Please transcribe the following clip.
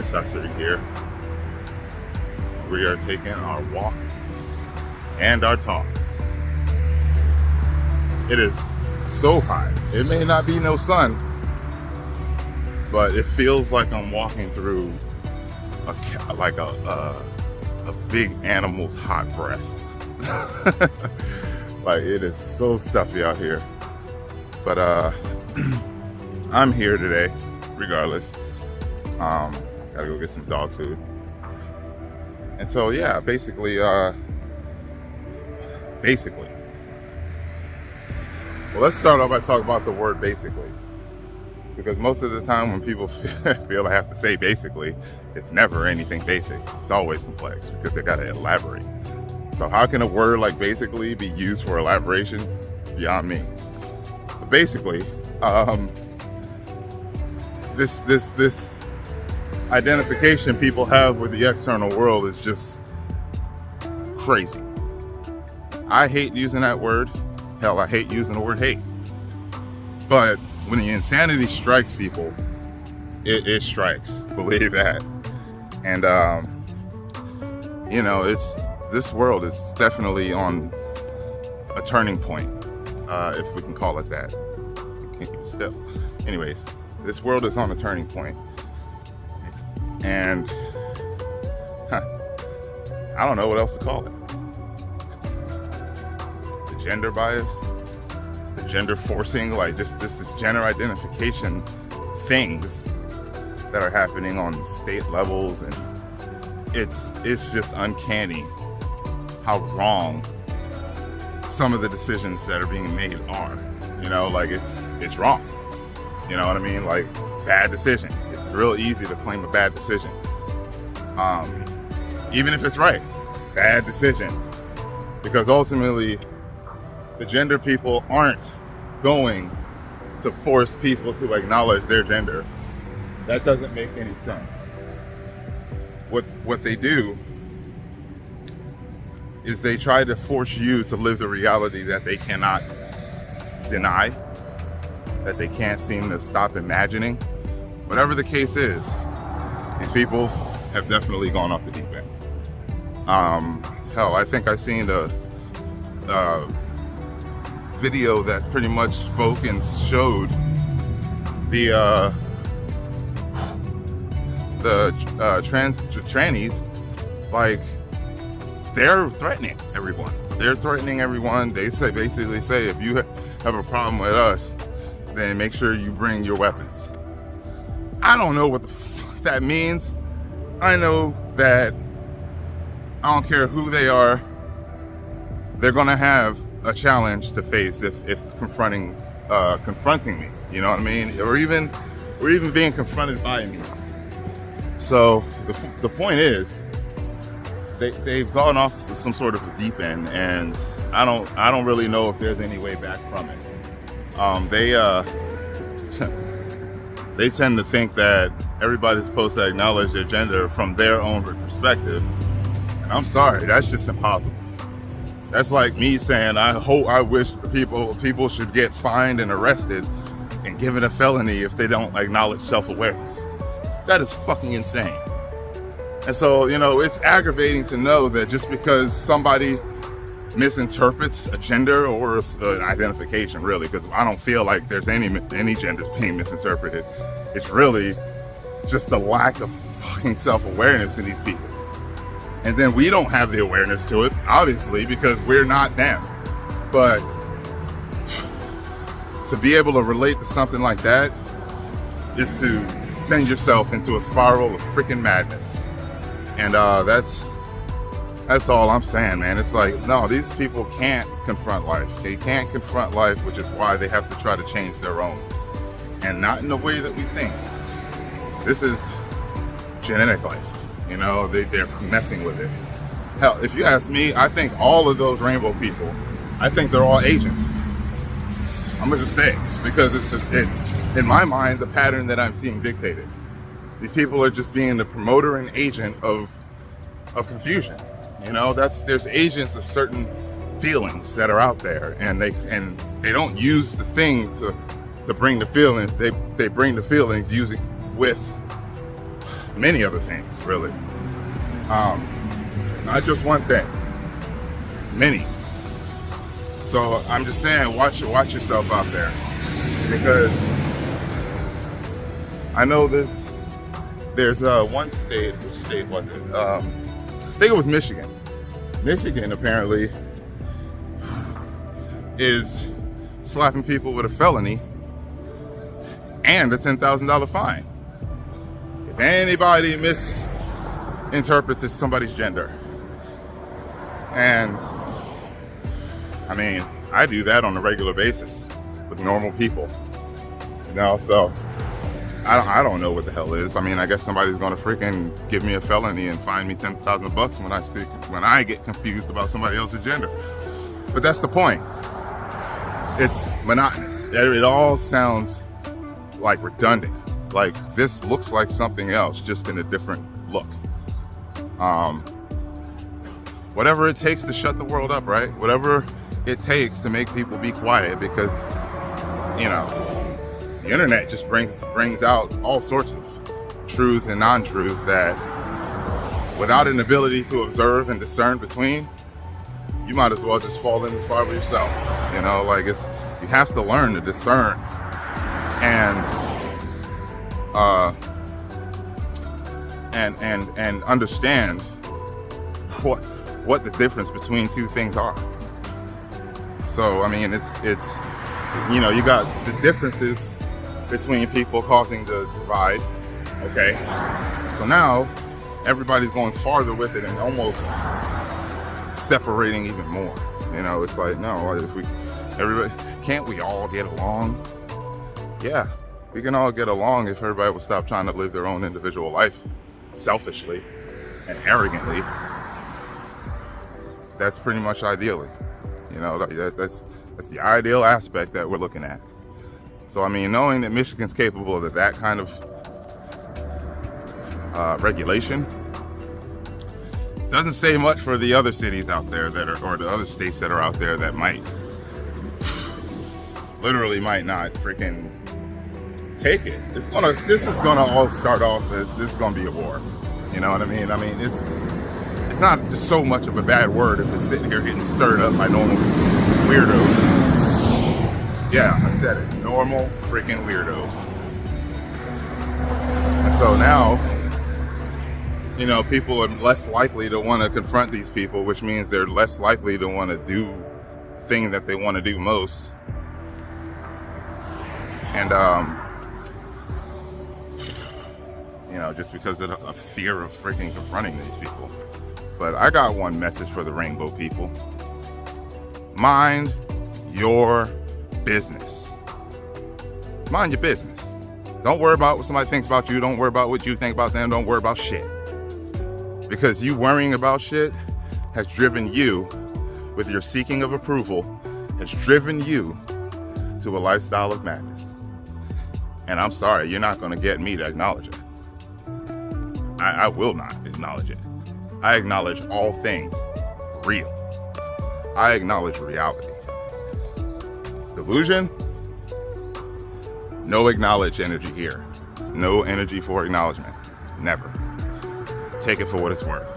necessity here. We are taking our walk and our talk. It is so hot. It may not be no sun, but it feels like I'm walking through a big animal's hot breath. Like, it is so stuffy out here. But I'm here today, regardless. Gotta go get some dog food. And so, yeah, basically, well, let's start off by talking about the word basically. Because most of the time when people feel I have to say basically, it's never anything basic. It's always complex because they gotta elaborate. So how can a word like basically be used for elaboration? It's beyond me. But basically, this identification people have with the external world is just crazy. I hate using that word. Hell, I hate using the word hate. But when the insanity strikes people, it strikes. Believe that. And this world is definitely on a turning point, if we can call it that. Still, anyways, this world is on a turning point, and I don't know what else to call it. The gender bias, the gender forcing, like this gender identification things that are happening on state levels, and it's just uncanny how wrong some of the decisions that are being made are. Like it's wrong. You know what I mean? Like, bad decision. It's real easy to claim a bad decision. Even if it's right, bad decision. Because ultimately, the gender people aren't going to force people to acknowledge their gender. That doesn't make any sense. What they do is they try to force you to live the reality that they cannot deny, that they can't seem to stop imagining. Whatever the case is, these people have definitely gone off the deep end. Hell, I think I seen a video that pretty much spoke and showed the trannies, like, they're threatening everyone. They basically say, if you have a problem with us, then make sure you bring your weapons. I don't know what the fuck that means. I know that I don't care who they are, they're gonna have a challenge to face if confronting me. You know what I mean? Or even being confronted by me. So the point is, they've gone off to some sort of a deep end, and I don't really know if there's any way back from it. They tend to think that everybody's supposed to acknowledge their gender from their own perspective, and I'm sorry, that's just impossible. That's like me saying I wish people should get fined and arrested and given a felony if they don't acknowledge self-awareness. That is fucking insane. And so, it's aggravating to know that just because somebody misinterprets a gender or an identification, really, because I don't feel like there's any genders being misinterpreted. It's really just the lack of fucking self-awareness in these people. And then we don't have the awareness to it, obviously, because we're not them. But to be able to relate to something like that is to send yourself into a spiral of freaking madness. And that's all I'm saying, man. It's like, no, these people can't confront life. They can't confront life, which is why they have to try to change their own. And not in the way that we think. This is genetic life. They're messing with it. Hell, if you ask me, I think all of those rainbow people, I think they're all agents. I'm gonna just say it, because it's in my mind, the pattern that I'm seeing dictated. These people are just being the promoter and agent of confusion. There's agents of certain feelings that are out there, and they don't use the thing to bring the feelings. They bring the feelings using with many other things, really. Not just one thing, many. So I'm just saying, watch yourself out there, because I know that there's one state. Which state was it? I think it was Michigan. Michigan apparently is slapping people with a felony and a $10,000 fine if anybody misinterprets somebody's gender. And I mean, I do that on a regular basis with normal people, so I don't know what the hell is. I mean, I guess somebody's gonna freaking give me a felony and fine me $10,000 when I get confused about somebody else's gender. But that's the point. It's monotonous. It all sounds like redundant. Like, this looks like something else, just in a different look. Whatever it takes to shut the world up, right? Whatever it takes to make people be quiet, because, the internet just brings out all sorts of truths and non-truths that, without an ability to observe and discern between, you might as well just fall in this fire with yourself. You have to learn to discern and understand what the difference between two things are. So I mean, it's you got the differences between people causing the divide. Okay, so now everybody's going farther with it and almost separating even more. It's like, no, can't we all get along? Yeah, we can all get along if everybody would stop trying to live their own individual life selfishly and arrogantly. That's pretty much ideally. That's the ideal aspect that we're looking at. So I mean, knowing that Michigan's capable of that kind of regulation doesn't say much for the other cities out there or the other states that are out there that literally might not freaking take it. This is gonna all start off as, this is gonna be a war. You know what I mean? I mean, it's not just so much of a bad word if it's sitting here getting stirred up by normal weirdos. Yeah, I said it. Normal freaking weirdos. And so now, people are less likely to want to confront these people, which means they're less likely to want to do the thing that they want to do most. And, just because of a fear of freaking confronting these people. But I got one message for the rainbow people. Mind your business. Mind your business. Don't worry about what somebody thinks about you. Don't worry about what you think about them. Don't worry about shit. Because you worrying about shit has driven you, with your seeking of approval, has driven you to a lifestyle of madness. And I'm sorry, you're not going to get me to acknowledge it. I will not acknowledge it. I acknowledge all things real. I acknowledge reality. Delusion? No acknowledged energy here. No energy for acknowledgement. Never. Take it for what it's worth.